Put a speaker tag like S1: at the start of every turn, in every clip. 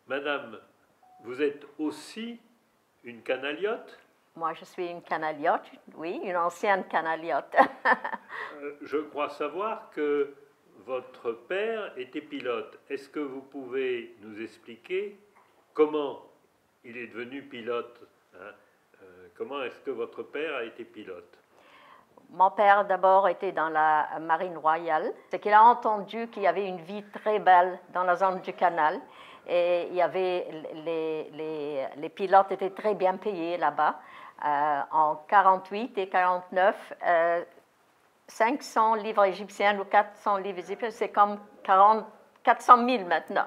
S1: Madame, vous êtes aussi une canaliote?
S2: Moi, je suis une canaliote, oui, une ancienne canaliote.
S1: Je crois savoir que votre père était pilote. Est-ce que vous pouvez nous expliquer comment il est devenu pilote, hein? Comment est-ce que votre père a été pilote?
S2: Mon père, d'abord, était dans la marine royale. C'est qu'il a entendu qu'il y avait une vie très belle dans la zone du canal. Et il y avait les pilotes étaient très bien payés là-bas. En 48 et 49, 500 livres égyptiens ou 400 livres égyptiens, c'est comme 400 000 maintenant.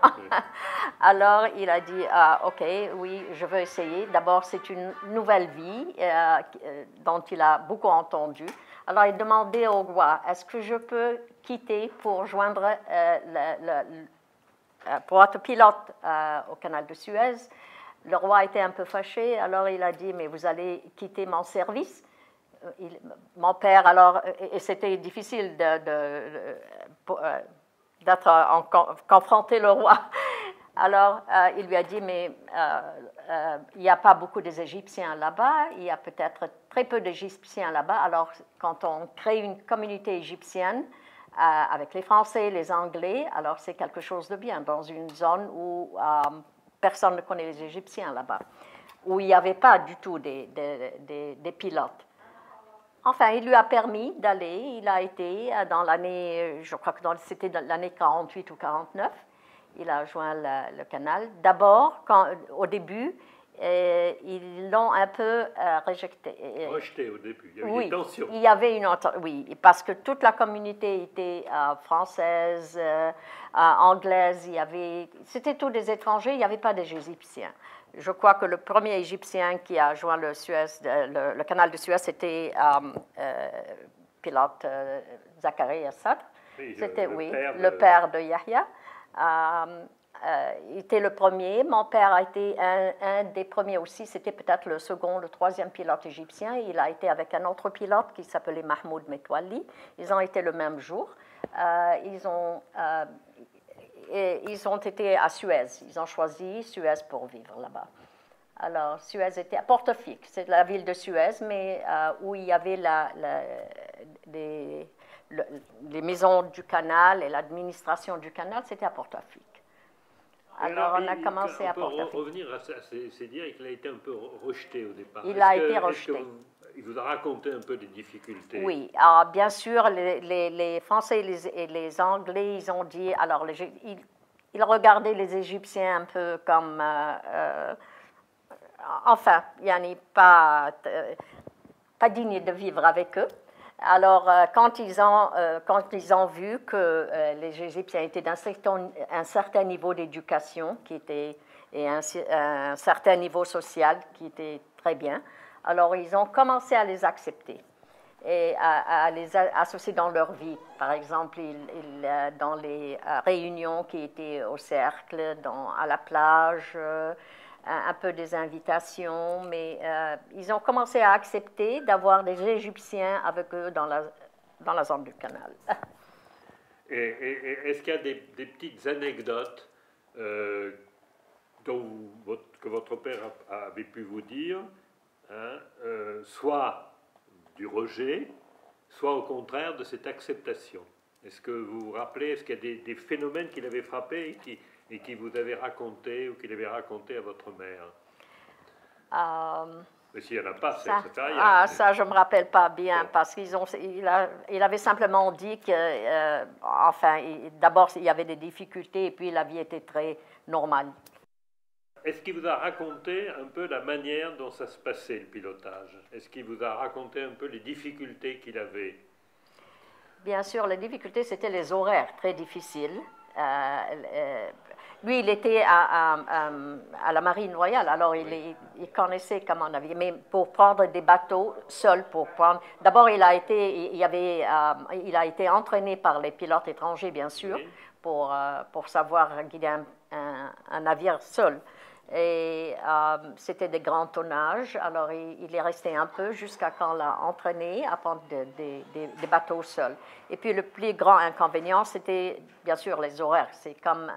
S2: Alors, il a dit, ah, OK, oui, je veux essayer. D'abord, c'est une nouvelle vie dont il a beaucoup entendu. Alors, il demandait au roi, est-ce que je peux quitter pour joindre, pour être pilote au canal de Suez? Le roi était un peu fâché, alors il a dit, mais vous allez quitter mon service? Mon père, alors, et c'était difficile d'être confronté le roi. Alors, il lui a dit, mais il n'y a pas beaucoup d'Égyptiens là-bas, il y a peut-être très peu d'Égyptiens là-bas. Alors, quand on crée une communauté égyptienne avec les Français, les Anglais, alors c'est quelque chose de bien dans une zone où personne ne connaît les Égyptiens là-bas, où il n'y avait pas du tout des pilotes. Enfin, il lui a permis d'aller. Il a été dans l'année, je crois que c'était dans l'année 48 ou 49, il a joint le canal. D'abord, au début, ils l'ont un peu rejeté.
S1: Rejeté au début, il y avait
S2: oui,
S1: des tensions.
S2: Il y avait oui, parce que toute la communauté était française, anglaise, c'était tous des étrangers, il n'y avait pas des Égyptiens. Je crois que le premier Égyptien qui a joint le canal de Suez, c'était pilote Zacharias Sadr. C'était, le père de Yahya. Il était le premier. Mon père a été un des premiers aussi. C'était peut-être le second, le troisième pilote égyptien. Il a été avec un autre pilote qui s'appelait Mahmoud Metwali. Ils ont été le même jour. Ils ont été à Suez. Ils ont choisi Suez pour vivre là-bas. Alors, Suez était à Portofik. C'est la ville de Suez, mais où il y avait les maisons du canal et l'administration du canal, c'était à Portofik. Alors, on a commencé à Portofik.
S1: On peut revenir à ça, c'est dire qu'il a été un peu rejeté au départ.
S2: Il a été rejeté.
S1: Il vous a raconté un peu des difficultés?
S2: Oui, bien sûr, les Français et les Anglais, ils ont dit, alors, ils regardaient les Égyptiens un peu comme, enfin, il n'y en a pas digne de vivre avec eux. Alors, quand ils ont vu que les Égyptiens étaient d'un un certain niveau d'éducation et un certain niveau social qui était très bien, alors ils ont commencé à les accepter et à les associer dans leur vie. Par exemple, dans les réunions qui étaient au cercle, à la plage, un peu des invitations, mais ils ont commencé à accepter d'avoir des Égyptiens avec eux dans la zone du canal.
S1: Et est-ce qu'il y a des petites anecdotes que votre père avait pu vous dire, hein, soit du rejet, soit au contraire de cette acceptation? Est-ce que vous vous rappelez, est-ce qu'il y a des phénomènes qui l'avaient frappé et qui vous avait raconté ou qu'il avait raconté à votre mère? Mais s'il n'y en a pas, ça rien.
S2: Ça, je ne me rappelle pas bien, parce qu'il avait simplement dit que, enfin, d'abord, il y avait des difficultés, et puis la vie était très normale.
S1: Est-ce qu'il vous a raconté un peu la manière dont ça se passait, le pilotage? Est-ce qu'il vous a raconté un peu les difficultés qu'il avait?
S2: Bien sûr, les difficultés, c'était les horaires très difficiles. Lui, il était à la Marine royale, alors il connaissait comment naviguer. Mais pour prendre des bateaux seul, d'abord, il a été entraîné par les pilotes étrangers, bien sûr, pour savoir guider un navire seul. Et c'était des grands tonnages. Alors, il est resté un peu jusqu'à quand on l'a entraîné à prendre des bateaux seuls. Et puis, le plus grand inconvénient, c'était bien sûr les horaires. C'est comme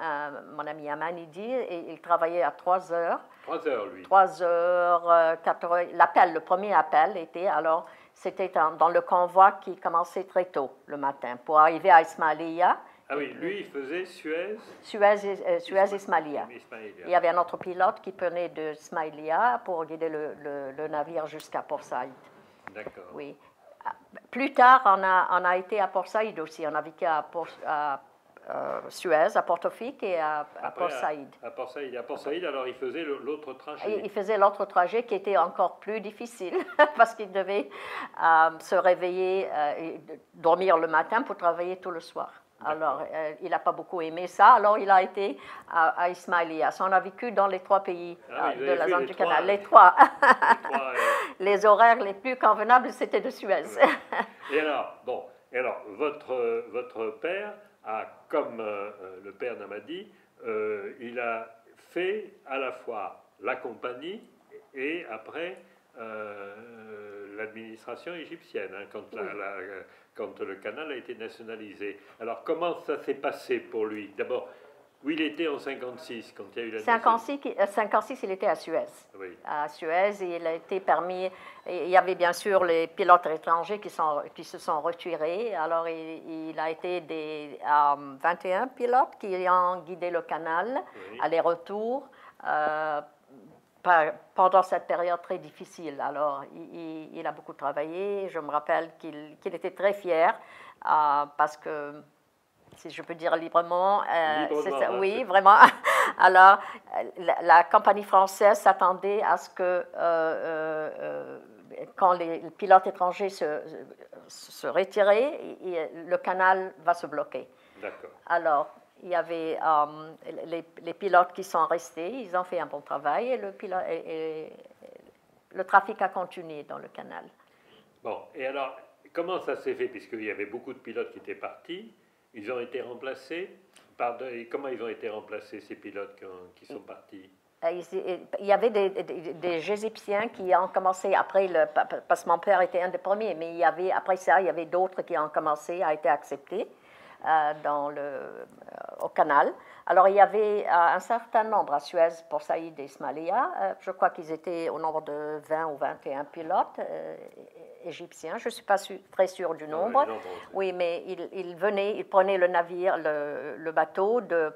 S2: mon ami Amani dit, et il travaillait à 3 heures.
S1: 3 heures, lui.
S2: 3 heures, 4 heures. L'appel, le premier appel était, alors, c'était dans le convoi qui commençait très tôt le matin pour arriver à Ismailia.
S1: Ah oui, lui, il faisait Suez.
S2: Ismailia. Il y avait un autre pilote qui venait de Ismailia pour guider le navire jusqu'à Port Saïd.
S1: D'accord.
S2: Oui. Plus tard, on a été à Port Saïd aussi. On a vécu à Suez, à Portofik et à Port Saïd.
S1: À Port Saïd, alors il faisait l'autre trajet.
S2: Il faisait l'autre trajet qui était encore plus difficile parce qu'il devait se réveiller et dormir le matin pour travailler tout le soir. Alors, il n'a pas beaucoup aimé ça. Alors, il a été à Ismailia. On a vécu dans les 3 pays de la zone du canal. Les trois. Les horaires les plus convenables, c'était de Suez.
S1: Et alors, votre père a, comme le père d'Amadi, il a fait à la fois la compagnie et après l'administration égyptienne, hein, quand le canal a été nationalisé. Alors, comment ça s'est passé pour lui? D'abord, où il était en 56, quand il y a eu la
S2: 56, il était à Suez.
S1: Oui.
S2: À Suez, il a été permis. Il y avait bien sûr les pilotes étrangers qui se sont retirés. Alors, il a été des 21 pilotes qui ont guidé le canal, oui, aller-retour, pendant cette période très difficile. Alors, il a beaucoup travaillé. Je me rappelle qu'il était très fier parce que, si je peux dire librement, oui, vraiment. Alors, la compagnie française s'attendait à ce que, quand les pilotes étrangers se retiraient, le canal va se bloquer.
S1: D'accord.
S2: Alors, il y avait les pilotes qui sont restés, ils ont fait un bon travail et le trafic a continué dans le canal.
S1: Bon, et alors, comment ça s'est fait? Puisqu'il y avait beaucoup de pilotes qui étaient partis, ils ont été remplacés. Comment ils ont été remplacés, ces pilotes qui sont partis?
S2: Il y avait des Égyptiens qui ont commencé après, parce que mon père était un des premiers, mais après ça, il y avait d'autres qui ont commencé à être acceptés au canal. Alors, il y avait un certain nombre à Suez, Port Saïd et Ismailia. Je crois qu'ils étaient au nombre de 20 ou 21 pilotes égyptiens. Je ne suis pas très sûre du nombre. Oui, mais ils prenaient le navire, le bateau de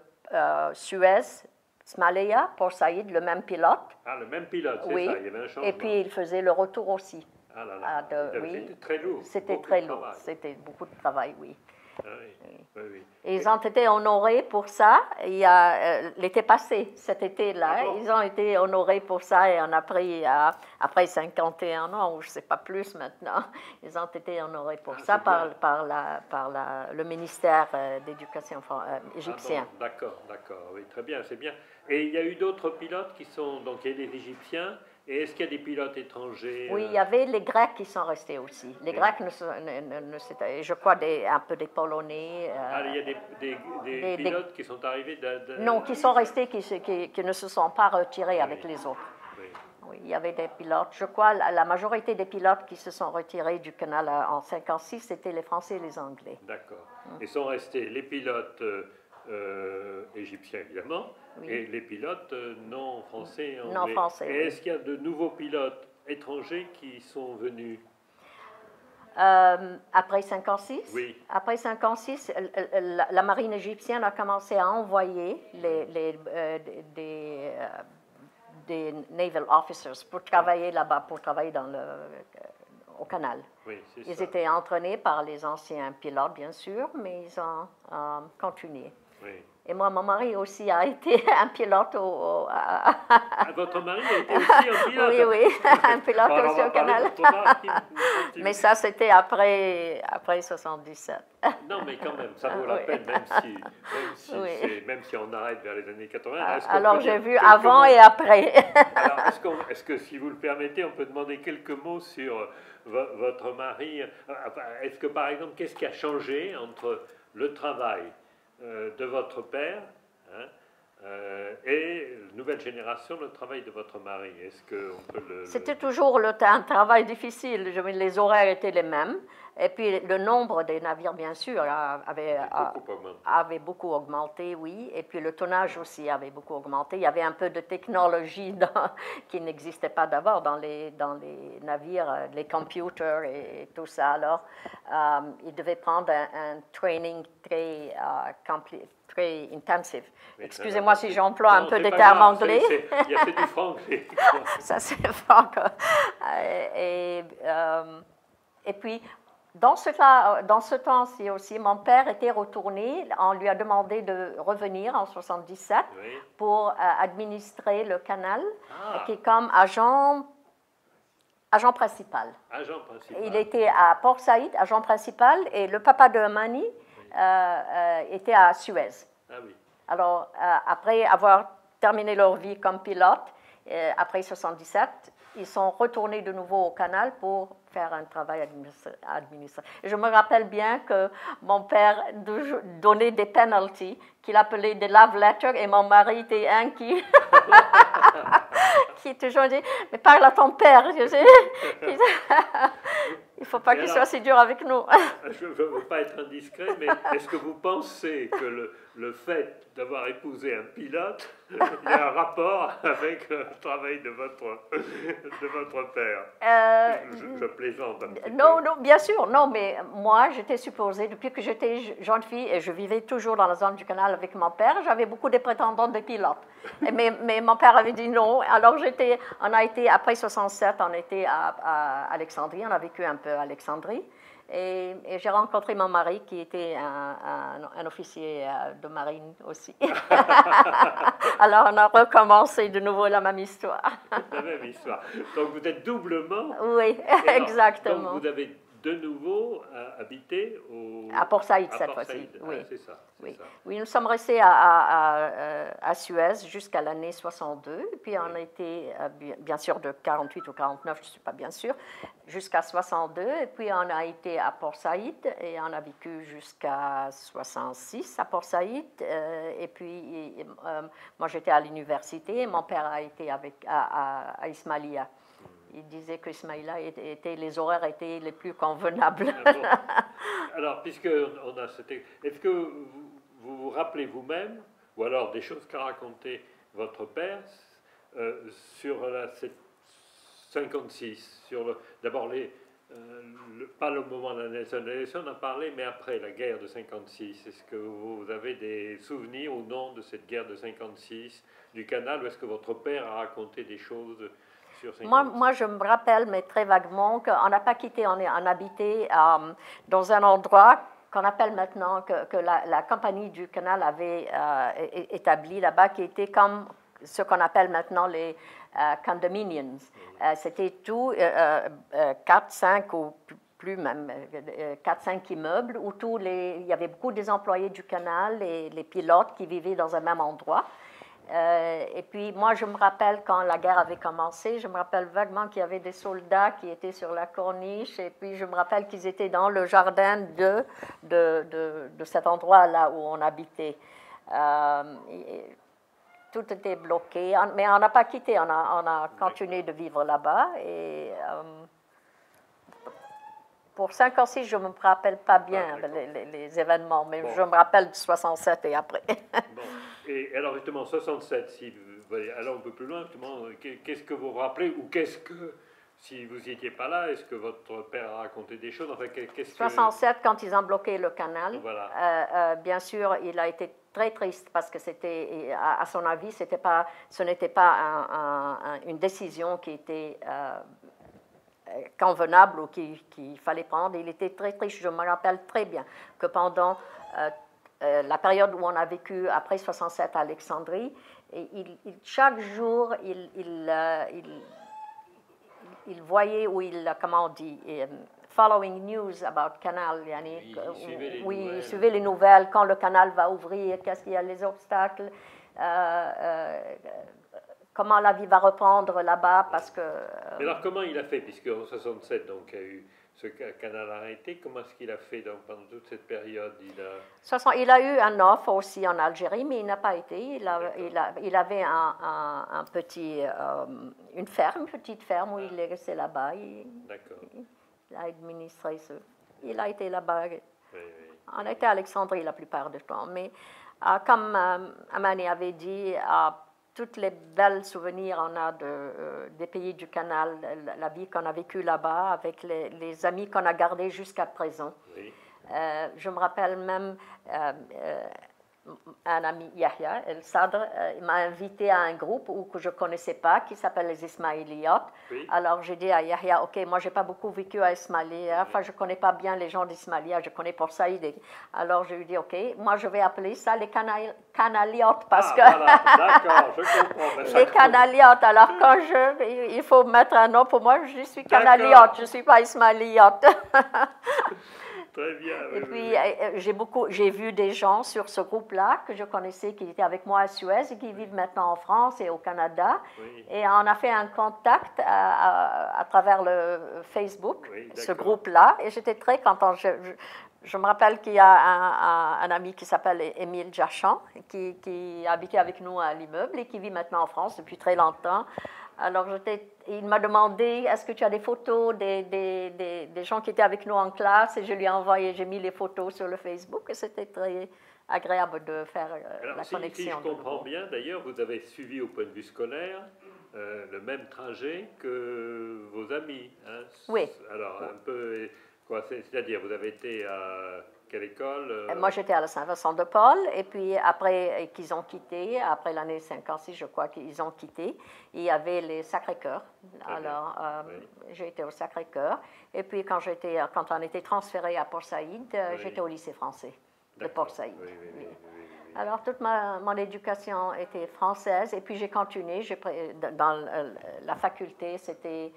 S2: Suez, Ismailia, Port Saïd, le même pilote.
S1: Ah, le même pilote, c'est
S2: oui.
S1: Ça, il y avait un changement.
S2: Et puis, ils faisaient le retour aussi.
S1: Ah là là, c'était très lourd.
S2: C'était très lourd, c'était beaucoup de travail, oui.
S1: Ah oui. Oui, oui.
S2: Et ils ont été honorés pour ça. Il y a l'été passé, cet été-là, ils ont été honorés pour ça et on a pris, après 51 ans, ou je ne sais pas plus maintenant, ils ont été honorés pour ça par le ministère d'éducation égyptien.
S1: Ah bon, d'accord, oui, très bien, c'est bien. Et il y a eu d'autres pilotes qui sont, donc il y a les Égyptiens. Et est-ce qu'il y a des pilotes étrangers?
S2: Oui, il y avait les Grecs qui sont restés aussi. Les Grecs, je crois un peu des Polonais.
S1: Il y a des pilotes qui sont arrivés
S2: Non, qui sont restés, qui ne se sont pas retirés avec les autres.
S1: Oui.
S2: Oui, il y avait des pilotes. Je crois la majorité des pilotes qui se sont retirés du canal en 1956, c'était les Français et les Anglais.
S1: D'accord. Ils sont restés les pilotes égyptiens, évidemment, oui, et les pilotes non français et anglais.
S2: Non français.
S1: Et est-ce qu'il y a de nouveaux pilotes étrangers qui sont venus?
S2: Après 1956?
S1: Oui.
S2: Après 1956, la marine égyptienne a commencé à envoyer des naval officers pour travailler là-bas, pour travailler au canal.
S1: Oui,
S2: ils étaient entraînés par les anciens pilotes, bien sûr, mais ils ont continué.
S1: Oui.
S2: Et moi, mon mari aussi a été un pilote
S1: Votre mari a été aussi un pilote?
S2: Oui, un pilote aussi au canal. Mais ça, c'était après 1977.
S1: Non, mais quand même, ça vaut la peine, même si on arrête vers les années 80.
S2: Alors, j'ai vu avant et après.
S1: Alors, est-ce que, si vous le permettez, on peut demander quelques mots sur votre mari? Est-ce que, par exemple, qu'est-ce qui a changé entre le travail de votre père et nouvelle génération le travail de votre mari? Est-ce qu'on peut le...
S2: C'était toujours un travail difficile. Les horaires étaient les mêmes. Et puis le nombre des navires, bien sûr, avait beaucoup augmenté, oui. Et puis le tonnage aussi avait beaucoup augmenté. Il y avait un peu de technologie qui n'existait pas d'abord dans les navires, les computers et tout ça. Alors, il devait prendre un training très intensif. Excusez-moi si j'emploie un peu des termes anglais.
S1: C'est du franglais.
S2: Ça, c'est franc. Et puis, dans ce temps-ci aussi, mon père était retourné. On lui a demandé de revenir en 77 pour administrer le canal, qui est comme agent principal.
S1: Agent principal.
S2: Il était à Port Saïd, agent principal, et le papa de Mani était à Suez.
S1: Ah oui.
S2: Alors, après avoir terminé leur vie comme pilote, après 77, ils sont retournés de nouveau au canal pour faire un travail administratif. Je me rappelle bien que mon père donnait des penalties qu'il appelait des love letters et mon mari était un qui toujours dit « Mais parle à ton père !» Il ne faut pas qu'il soit si dur avec nous.
S1: Je ne veux pas être indiscret, mais est-ce que vous pensez que le fait d'avoir épousé un pilote, il y a un rapport avec le travail de votre père? Je plaisante un petit peu.
S2: Non, bien sûr, non, mais moi, j'étais supposée, depuis que j'étais jeune fille, et je vivais toujours dans la zone du canal avec mon père, j'avais beaucoup de prétendants de pilotes. Mais mon père avait dit non. Alors, on a été, après 67, on était à Alexandrie, on a vécu un peu à Alexandrie. Et j'ai rencontré mon mari qui était un officier de marine aussi. Alors on a recommencé de nouveau la même histoire.
S1: La même histoire. Donc vous êtes doublement.
S2: Oui, exactement.
S1: Donc vous avez de nouveau habité
S2: à Port Saïd cette fois-ci. Oui.
S1: C'est ça.
S2: Oui, nous sommes restés à Suez jusqu'à l'année 62. Et puis on a été, bien sûr, de 48 ou 49, je ne suis pas bien sûre, jusqu'à 62. Et puis on a été à Port Saïd et on a vécu jusqu'à 66 à Port Saïd. Et puis moi j'étais à l'université et mon père a été à Ismailia. Il disait que Ismaïla les horaires étaient les plus convenables.
S1: Ah bon. Alors, puisqu'on a cette... Est-ce que vous vous rappelez vous-même, ou alors des choses qu'a raconté votre père, sur cette 56, d'abord pas le moment de la nationalisation, on en a parlé, mais après la guerre de 56, est-ce que vous avez des souvenirs ou non de cette guerre de 56, du canal, ou est-ce que votre père a raconté des choses sur 56?
S2: Moi, je me rappelle, mais très vaguement, qu'on n'a pas quitté, on habitait dans un endroit qu'on appelle maintenant, que la compagnie du canal avait établi là-bas, qui était comme ce qu'on appelle maintenant les condominiums. C'était tout 4, 5 ou plus même, 4-5 immeubles où il y avait beaucoup des employés du canal et les pilotes qui vivaient dans un même endroit. Et puis moi, je me rappelle quand la guerre avait commencé, je me rappelle vaguement qu'il y avait des soldats qui étaient sur la corniche, et puis je me rappelle qu'ils étaient dans le jardin de cet endroit-là où on habitait. Tout était bloqué, mais on n'a pas quitté, on a continué de vivre là-bas. Et pour 56, je ne me rappelle pas bien les événements, mais je me rappelle de 67 et après.
S1: Bon. Et alors justement, 67, si vous allez un peu plus loin, justement, qu'est-ce que vous vous rappelez, ou qu'est-ce que, si vous n'y étiez pas là, est-ce que votre père a raconté des choses, enfin,
S2: 67, quand ils ont bloqué le canal,
S1: voilà.
S2: Bien sûr, il a été très triste parce que c'était, à son avis, ce n'était pas une décision qui était convenable ou qu'il fallait prendre. Il était très triste. Je me rappelle très bien que pendant la période où on a vécu après 67 à Alexandrie, chaque jour, il voyait où comment on dit, following news about canal, il suivait les nouvelles, quand le canal va ouvrir, qu'est-ce qu'il y a, les obstacles, comment la vie va reprendre là-bas, parce que...
S1: Mais alors comment il a fait, puisque en 67, donc il y a eu ce canal arrêté, comment est-ce qu'il a fait pendant toute cette période?
S2: Il a eu un offre aussi en Algérie, mais il n'a pas été. Il avait une petite ferme où il est resté là-bas. Il a administré ce. Il a été là-bas.
S1: Oui.
S2: On a été à Alexandrie la plupart du temps. Mais comme Amani avait dit, toutes les belles souvenirs on a des pays du canal, la vie qu'on a vécue là-bas, avec les amis qu'on a gardés jusqu'à présent.
S1: Oui.
S2: Je me rappelle même un ami, Yahya El Sadr, il m'a invité à un groupe que je ne connaissais pas, qui s'appelle les Ismailiotes.
S1: Oui.
S2: Alors j'ai dit à Yahya, ok, moi je n'ai pas beaucoup vécu à Ismailia, enfin je ne connais pas bien les gens d'Ismailia, je connais Port Saïd. Alors je lui dis, ok, moi je vais appeler ça les Canaliotes, parce que...
S1: Voilà, d'accord, je comprends.
S2: Les Canaliotes, alors quand il faut mettre un nom pour moi, je suis Canaliote, je ne suis pas Ismailiote.
S1: Très bien.
S2: Et puis, j'ai vu des gens sur ce groupe-là que je connaissais, qui étaient avec moi à Suez et qui vivent maintenant en France et au Canada.
S1: Oui.
S2: Et on a fait un contact à travers le Facebook,
S1: oui,
S2: ce groupe-là. Et j'étais très contente. Je me rappelle qu'il y a un ami qui s'appelle Émile Jachan, qui habitait avec nous à l'immeuble et qui vit maintenant en France depuis très longtemps. Alors, il m'a demandé, est-ce que tu as des photos des gens qui étaient avec nous en classe? Et je lui ai envoyé, j'ai mis les photos sur le Facebook et c'était très agréable de faire la connexion.
S1: Si je comprends bien, d'ailleurs, vous avez suivi au point de vue scolaire le même trajet que vos amis. Hein?
S2: Oui.
S1: Alors, un peu, quoi, c'est-à-dire, vous avez été à quelle école?
S2: Moi, j'étais à la Saint-Vincent-de-Paul, et puis après qu'ils ont quitté, après l'année 56, je crois qu'ils ont quitté, il y avait les Sacré-Cœur. Alors, j'ai été au Sacré-Cœur, et puis quand on était transféré à Port Saïd, j'étais au lycée français de Port Saïd. Oui. Alors, toute mon éducation était française, et puis j'ai continué. Dans la faculté, c'était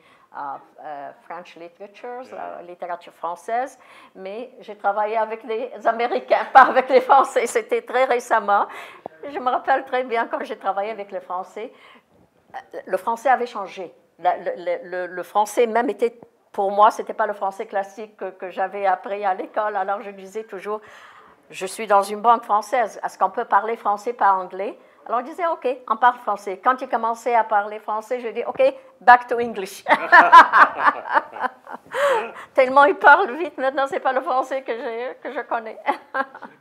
S2: French Literature, la littérature française, mais j'ai travaillé avec les Américains, pas avec les Français. C'était très récemment. Je me rappelle très bien quand j'ai travaillé avec les Français. Le français avait changé. Le français même était, pour moi, ce n'était pas le français classique que j'avais appris à l'école. Alors je disais toujours, je suis dans une banque française, est-ce qu'on peut parler français, pas anglais? Alors, je disais, OK, on parle français. Quand il commençait à parler français, je dis, OK, back to English. Tellement il parle vite, maintenant, ce n'est pas le français que je connais.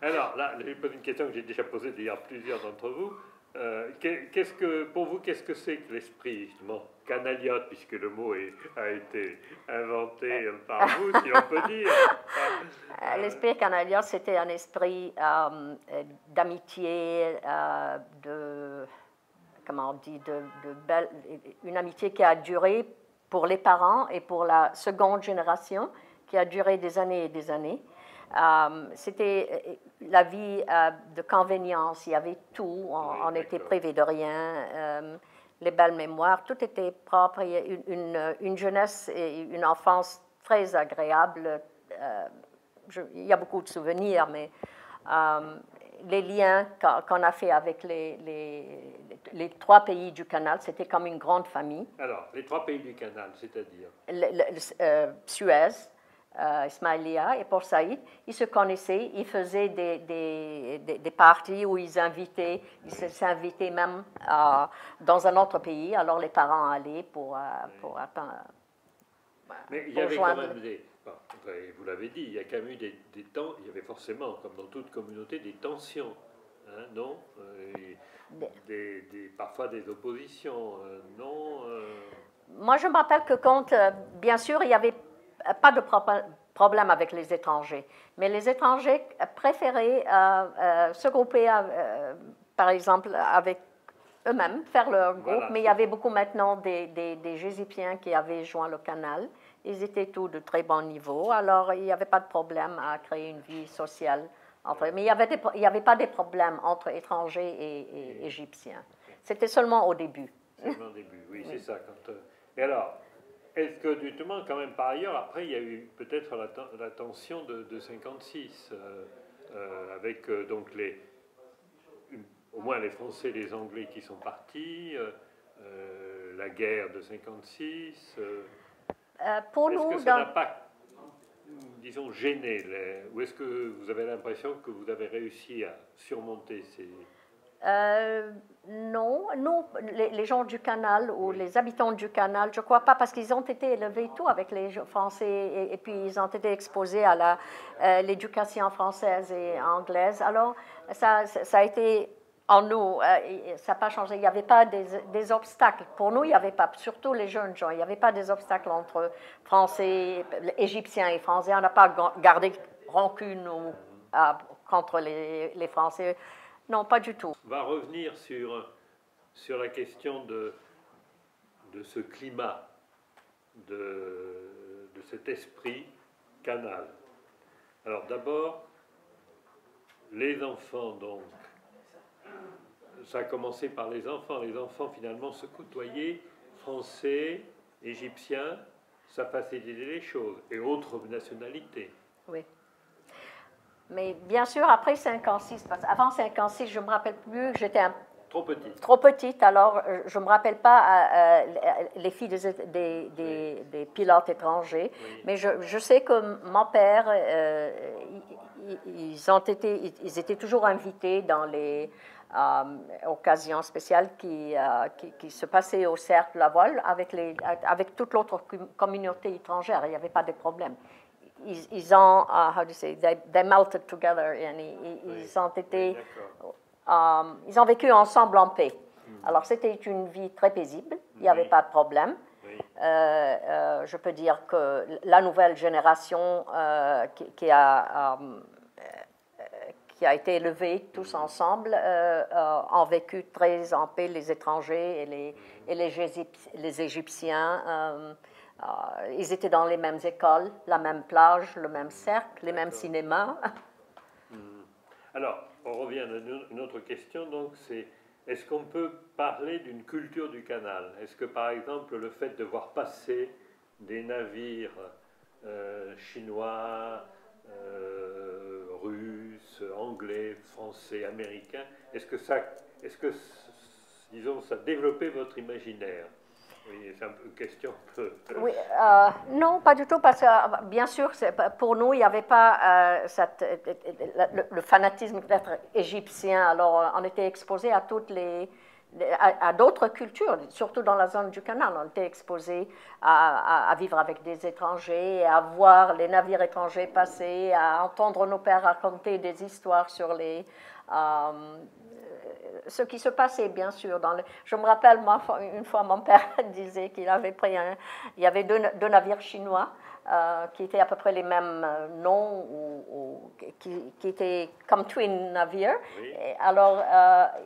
S1: Alors, là, je vais poser une question que j'ai déjà posée d'ailleurs à plusieurs d'entre vous. Pour vous, qu'est-ce que c'est que l'esprit, justement, canaliote, puisque le mot a été inventé par vous, si on peut dire?
S2: L'esprit canaliote, c'était un esprit d'amitié, comment on dit, une amitié qui a duré pour les parents et pour la seconde génération, qui a duré des années et des années. C'était la vie de convenience, il y avait tout, on était privé de rien, les belles mémoires, tout était propre, il y a une jeunesse et une enfance très agréable. Il y a beaucoup de souvenirs, mais les liens qu'on a fait avec les trois pays du canal, c'était comme une grande famille.
S1: Alors, les trois pays du canal, c'est-à-dire
S2: Suez, Ismailia et Port Saïd, ils se connaissaient, ils faisaient des parties où ils s'invitaient même dans un autre pays, alors les parents allaient pour
S1: mais il y avait quand même vous l'avez dit, il y a quand même eu des temps, il y avait forcément, comme dans toute communauté, des tensions, hein, non? Parfois des oppositions, non?
S2: Moi, je me rappelle que quand, bien sûr, il n'y avait pas de problème avec les étrangers, mais les étrangers préféraient se grouper, par exemple, avec eux-mêmes, faire leur groupe, voilà. Mais il y avait beaucoup maintenant des Égyptiens qui avaient joint le canal. Ils étaient tous de très bon niveau, alors il n'y avait pas de problème à créer une vie sociale entre eux. Mais il n'y avait pas de problème entre étrangers et Égyptiens. C'était seulement au début.
S1: Seulement au début, oui, c'est ça. Et alors, est-ce que justement, quand même, par ailleurs, après, il y a eu peut-être la tension de 56, avec donc au moins les Français et les Anglais qui sont partis, la guerre de 56...
S2: pour
S1: Est-ce
S2: nous,
S1: que ça n'a pas disons, gêné ou est-ce que vous avez l'impression que vous avez réussi à surmonter ces...
S2: Non, nous, les gens du canal ou les habitants du canal, je ne crois pas, parce qu'ils ont été élevés tout avec les Français et puis ils ont été exposés à l'éducation française et anglaise. Alors, ça a été en nous, ça n'a pas changé. Il n'y avait pas des obstacles. Pour nous, il n'y avait pas, surtout les jeunes gens, il n'y avait pas des obstacles entre Français, Égyptiens et Français. On n'a pas gardé rancune contre les Français. Non, pas du tout.
S1: On va revenir sur la question de ce climat, de cet esprit canal. Alors d'abord, les enfants, donc, ça a commencé par les enfants. Les enfants, finalement, se côtoyaient, français, égyptiens, ça facilitait les choses, et autres nationalités.
S2: Oui. Mais bien sûr, après 56, parce qu'avant 56, je ne me rappelle plus, j'étais
S1: trop petite.
S2: Trop petite, alors je ne me rappelle pas les filles des pilotes étrangers, oui. Mais je sais que mon père, ils étaient toujours invités dans les occasions spéciales qui se passaient au Cercle La Voile avec toute l'autre communauté étrangère, il n'y avait pas de problème. Ils ont, how do you say, they melted together, ils ont été, ils ont vécu ensemble en paix. Alors c'était une vie très paisible, il n'y avait pas de problème. Je peux dire que la nouvelle génération qui a été élevée tous ensemble ont vécu très en paix, les étrangers et les Égyptiens. Ils étaient dans les mêmes écoles, la même plage, le même cercle, les mêmes cinémas.
S1: Alors, on revient à une autre question, donc c'est, est-ce qu'on peut parler d'une culture du canal? Est-ce que, par exemple, le fait de voir passer des navires chinois, russes, anglais, français, américains, est-ce que, disons, ça a développé votre imaginaire? Oui, c'est une question un peu...
S2: Oui, non, pas du tout, parce que bien sûr, pour nous, il n'y avait pas le fanatisme d'être égyptien. Alors, on était exposé à à d'autres cultures, surtout dans la zone du canal. On était exposé à vivre avec des étrangers, à voir les navires étrangers passer, à entendre nos pères raconter des histoires sur ce qui se passait, bien sûr. Je me rappelle, moi, une fois, mon père disait qu'il avait pris il y avait deux navires chinois qui étaient à peu près les mêmes noms, qui étaient comme twin navires. Oui. Et alors,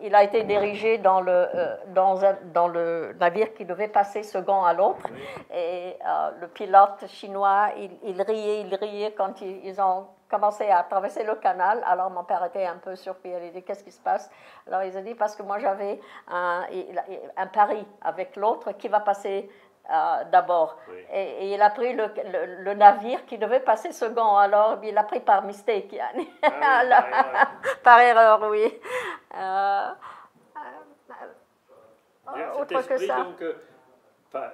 S2: il a été dirigé dans le navire qui devait passer second à l'autre. Oui. Et le pilote chinois, il riait quand ils ont commencé à traverser le canal. Alors mon père était un peu surpris, il a dit qu'est-ce qui se passe? Alors il a dit parce que moi j'avais un pari avec l'autre qui va passer d'abord. Oui. Et il a pris le navire qui devait passer second, alors il l'a pris par mistake, alors, par erreur, oui.
S1: Autre que ça. Donc,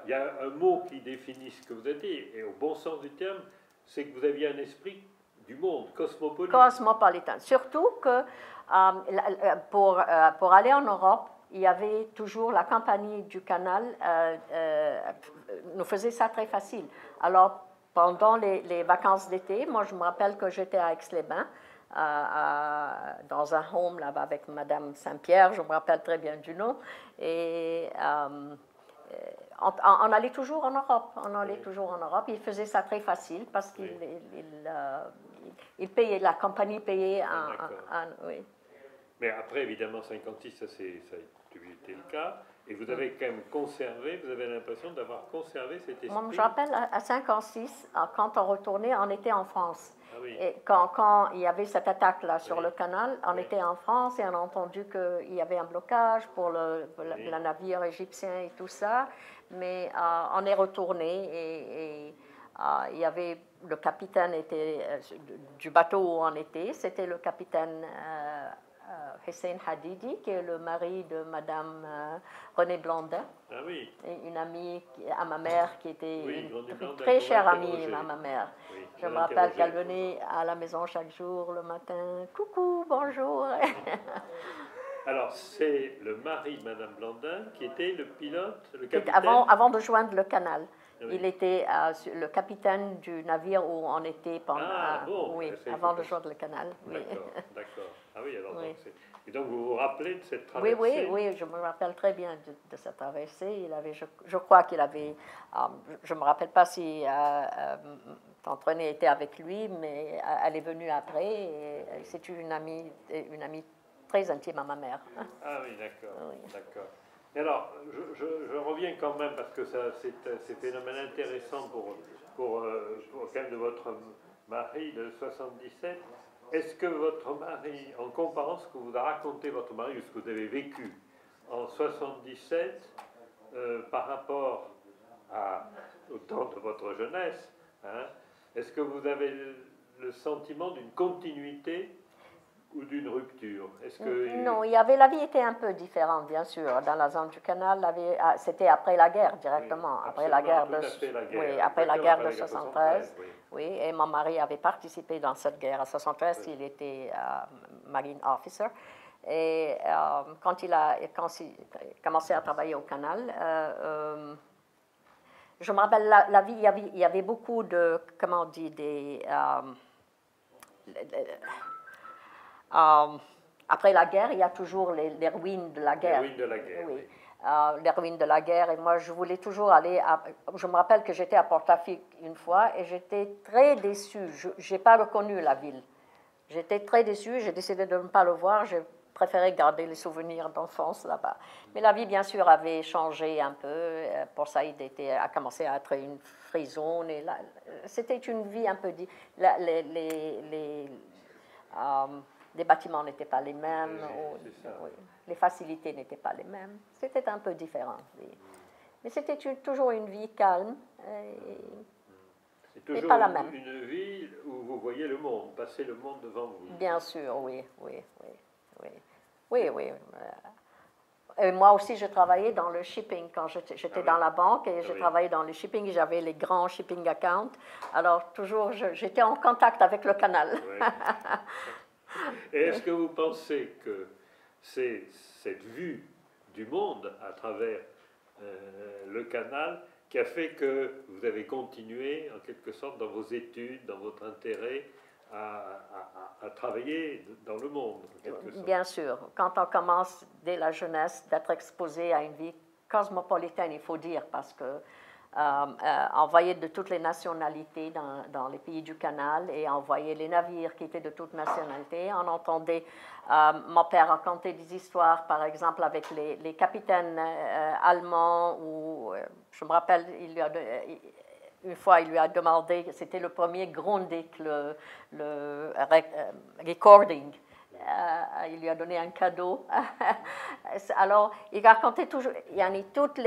S1: il y a un mot qui définit ce que vous avez dit, et au bon sens du terme, c'est que vous aviez un esprit du monde, cosmopolite.
S2: Cosmopolitain. Surtout que pour aller en Europe, il y avait toujours la compagnie du canal, nous faisait ça très facile. Alors, pendant les vacances d'été, moi je me rappelle que j'étais à Aix-les-Bains, dans un home là-bas avec Madame Saint-Pierre, je me rappelle très bien du nom, et on allait toujours en Europe, il faisait ça très facile parce qu'il payait, la compagnie payait oui.
S1: Mais après, évidemment, 56, ça a été le cas, et vous avez quand même conservé, vous avez l'impression d'avoir conservé cet esprit.
S2: Moi, je rappelle, à 56, quand on retournait, on était en France.
S1: Ah oui.
S2: Et quand il y avait cette attaque-là sur le canal, on était en France et on a entendu qu'il y avait un blocage pour le navire égyptien et tout ça, mais on est retourné et il y avait le capitaine du bateau où on était, c'était le capitaine Hussein Hadidi, qui est le mari de Madame Renée Blandin.
S1: Ah oui.
S2: Une amie à ma mère qui était une très chère amie à ma mère.
S1: Oui,
S2: je me rappelle qu'elle venait à la maison chaque jour le matin. Coucou, bonjour.
S1: Alors, c'est le mari de Madame Blandin qui était le pilote, le capitaine.
S2: Avant de joindre le canal.
S1: Oui.
S2: Il était le capitaine du navire où on était pendant. Oui, avant de joindre le canal. Oui.
S1: D'accord. Ah oui, alors oui. Et donc vous vous rappelez de cette traversée?
S2: Oui, je me rappelle très bien de cette traversée. Il avait, je crois qu'il avait. Je ne me rappelle pas si tante Renée était avec lui, mais elle est venue après. Et c'est une amie très intime à ma mère.
S1: Ah oui, d'accord. Oui. D'accord. Et alors, je reviens quand même parce que c'est phénomène intéressant pour le cas de votre mari de 77. Est-ce que votre mari, en comparant ce que vous a raconté votre mari ou ce que vous avez vécu en 77 par rapport au temps de votre jeunesse, hein, est-ce que vous avez le sentiment d'une continuité ou d'une rupture?
S2: Non, la vie était un peu différente, bien sûr. Dans la zone du canal, c'était après la guerre directement.
S1: Oui,
S2: après la guerre après la guerre de 73. Oui, et mon mari avait participé dans cette guerre. À 73, il était Marine Officer. Et quand il a commencé à travailler au canal, je me rappelle la vie, il y avait beaucoup de, comment on dit, après la guerre, il y a toujours les ruines de la guerre.
S1: Les ruines de la guerre.
S2: Oui. Les ruines de la guerre. Et moi, je voulais toujours aller. Je me rappelle que j'étais à Portafique une fois et j'étais très déçue. Je n'ai pas reconnu la ville. J'étais très déçue. J'ai décidé de ne pas le voir. J'ai préféré garder les souvenirs d'enfance là-bas. Mais la vie, bien sûr, avait changé un peu. Port Saïd a commencé à être une free zone. C'était une vie un peu. Les bâtiments n'étaient pas les mêmes, les facilités n'étaient pas les mêmes. C'était un peu différent. Mais c'était toujours une vie calme
S1: et
S2: pas la même.
S1: Une vie où vous voyez le monde, passer le monde devant vous.
S2: Bien sûr, oui. Et moi aussi, je travaillais dans le shipping quand j'étais dans la banque et je travaillais dans le shipping. J'avais les grands shipping accounts. Alors, toujours, j'étais en contact avec le canal.
S1: Oui. Et est-ce que vous pensez que c'est cette vue du monde à travers le canal qui a fait que vous avez continué, en quelque sorte, dans vos études, dans votre intérêt, à travailler dans le monde, en quelque sorte?
S2: Bien sûr. Quand on commence, dès la jeunesse, d'être exposé à une vie cosmopolitaine, il faut dire, parce que on voyait de toutes les nationalités dans les pays du canal et on voyait les navires qui étaient de toutes nationalités. On entendait mon père raconter des histoires, par exemple, avec les capitaines allemands, ou je me rappelle, une fois, il lui a demandé, c'était le premier Grundig, le recording. Il lui a donné un cadeau. Alors, il racontait toujours, il y en a toutes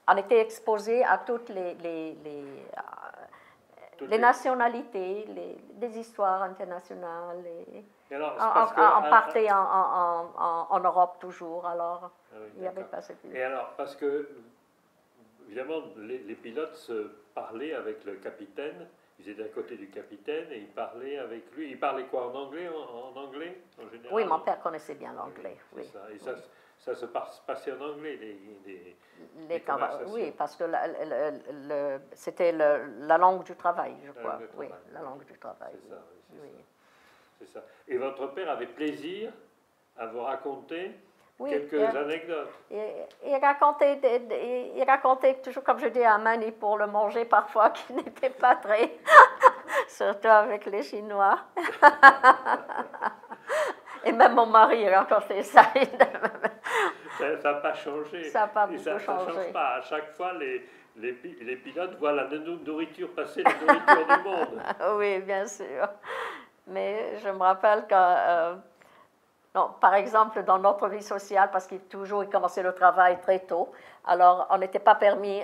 S2: on était exposé à toutes les nationalités, des histoires internationales. On partait en Europe toujours, alors il n'y avait pas cette idée.
S1: Et alors, parce que, évidemment, les pilotes se parlaient avec le capitaine. Ils étaient à côté du capitaine et ils parlaient avec lui. Ils parlaient quoi, en anglais, en anglais, en général?
S2: Oui, mon père connaissait bien l'anglais.
S1: Oui, ça. Et ça se passait en anglais, les
S2: conversations. Oui, parce que c'était la langue du travail, je crois. Oui, la langue du travail.
S1: C'est ça, c'est ça. Et votre père avait plaisir à vous raconter quelques anecdotes.
S2: Il racontait toujours, comme je dis à Mani, pour le manger parfois, qui n'était pas très, surtout avec les Chinois. Et même mon mari racontait ça.
S1: Ça n'a pas changé.
S2: Ça n'a pas beaucoup changé.
S1: Ça ne change pas. À chaque fois, les pilotes voient la nourriture passer, la nourriture du monde.
S2: Oui, bien sûr. Mais je me rappelle que Non, par exemple, dans notre vie sociale, parce qu'il toujours il commençait le travail très tôt, alors on n'était pas permis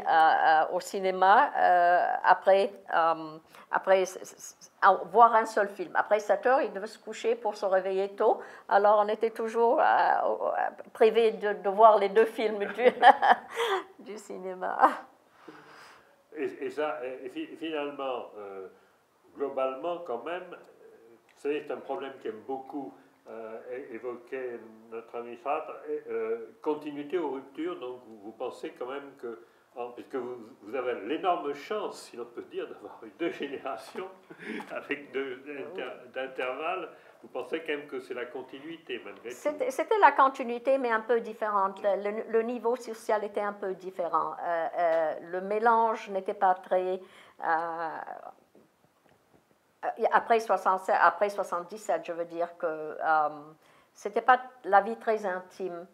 S2: au cinéma après voir un seul film. Après 7 heures, il devait se coucher pour se réveiller tôt. Alors on était toujours privés de voir les 2 films du cinéma.
S1: Finalement, globalement, quand même, c'est un problème qu'aime beaucoup évoquer notre ami Sartre, continuité ou rupture. Donc vous pensez quand même que, puisque vous avez l'énorme chance, si l'on peut dire, d'avoir eu 2 générations avec 2 d'intervalle, vous pensez quand même que c'est la continuité malgré tout.
S2: C'était la continuité, mais un peu différente. Le niveau social était un peu différent. Le mélange n'était pas très... après 77, je veux dire que c'était pas la vie très intime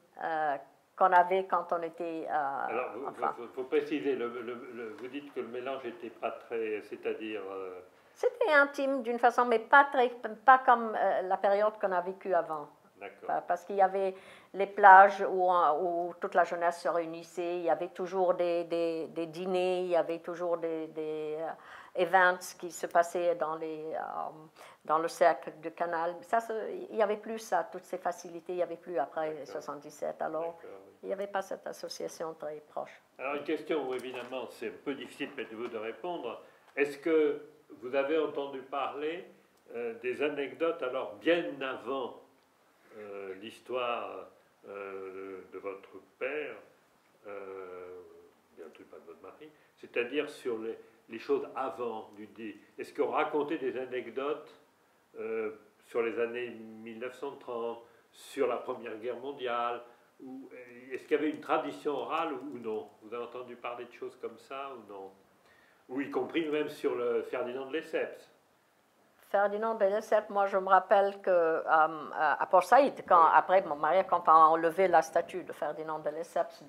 S2: qu'on avait quand on était
S1: Alors, il faut préciser, vous dites que le mélange n'était pas très... c'est-à-dire...
S2: C'était intime d'une façon, mais pas comme la période qu'on a vécue avant. Parce qu'il y avait les plages où toute la jeunesse se réunissait, il y avait toujours des dîners, il y avait toujours des events qui se passaient dans le cercle du canal. Ça, il n'y avait plus ça, toutes ces facilités, il n'y avait plus après 77. Alors, il n'y avait pas cette association très proche.
S1: Alors, une question où évidemment c'est un peu difficile pour vous de répondre. Est-ce que vous avez entendu parler des anecdotes, alors bien avant l'histoire de votre père, bien sûr pas de votre mari, c'est-à-dire sur les choses avant du dé. Est-ce qu'on racontait des anecdotes sur les années 1930, sur la Première Guerre mondiale, est-ce qu'il y avait une tradition orale ou non? Vous avez entendu parler de choses comme ça ou non? Ou y compris même sur le Ferdinand de Lesseps.
S2: Ferdinand de Lesseps, moi je me rappelle que à Port Saïd, après mon mari, quand on a enlevé la statue de Ferdinand de Lesseps,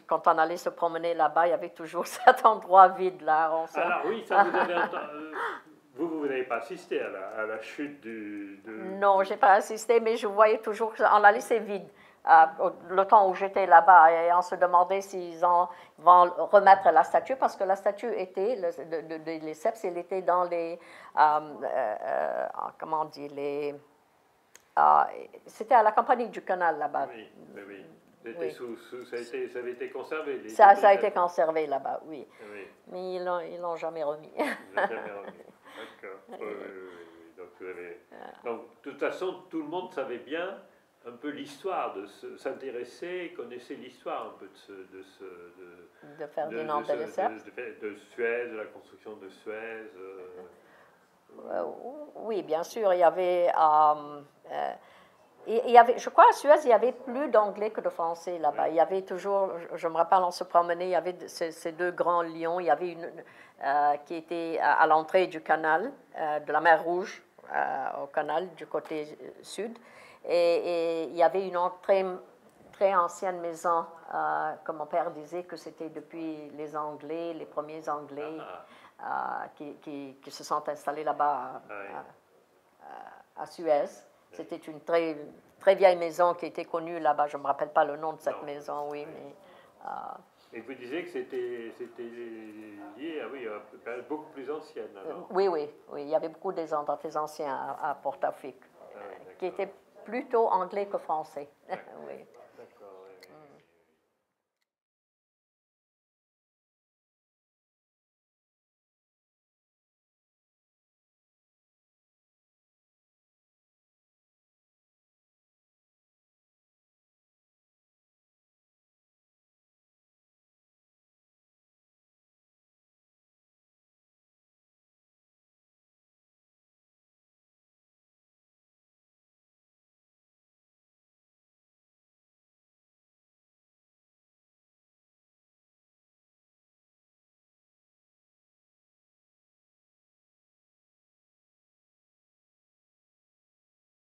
S2: quand on allait se promener là-bas, il y avait toujours cet endroit vide là.
S1: Alors oui, ça vous avez entendu. Vous n'avez pas assisté à la chute du...
S2: Non, je n'ai pas assisté, mais je voyais toujours qu'on la laissait vide. Le temps où j'étais là-bas, et on se demandait s'ils vont remettre la statue, parce que la statue était, de Lesseps, elle était dans les, comment on dit, c'était à la compagnie du canal là-bas.
S1: Oui, oui. Ça avait été conservé.
S2: Ça a été conservé là-bas, oui. Mais ils l'ont jamais remis.
S1: Ils l'ont jamais remis, d'accord. Donc, de toute façon, tout le monde savait bien un peu l'histoire, de s'intéresser, connaissait l'histoire un peu
S2: de Ferdinand de Lesseps.
S1: De Suez, de la construction de Suez.
S2: Oui, bien sûr, il y avait... je crois à Suez, il y avait plus d'anglais que de français là-bas. Oui. Il y avait toujours, je me rappelle, on se promenait, il y avait ces 2 grands lions. Il y avait une qui était à l'entrée du canal, de la mer Rouge, au canal du côté sud. Et il y avait une autre très ancienne maison, comme mon père disait, que c'était depuis les Anglais, les premiers Anglais qui se sont installés là-bas à Suez. C'était une très, très vieille maison qui était connue là-bas. Je ne me rappelle pas le nom de cette maison, oui, mais...
S1: Et vous disiez que c'était lié à une période beaucoup plus ancienne, alors.
S2: Oui. Il y avait beaucoup des anciens à Portafic, qui étaient plutôt anglais que français.
S1: D'accord.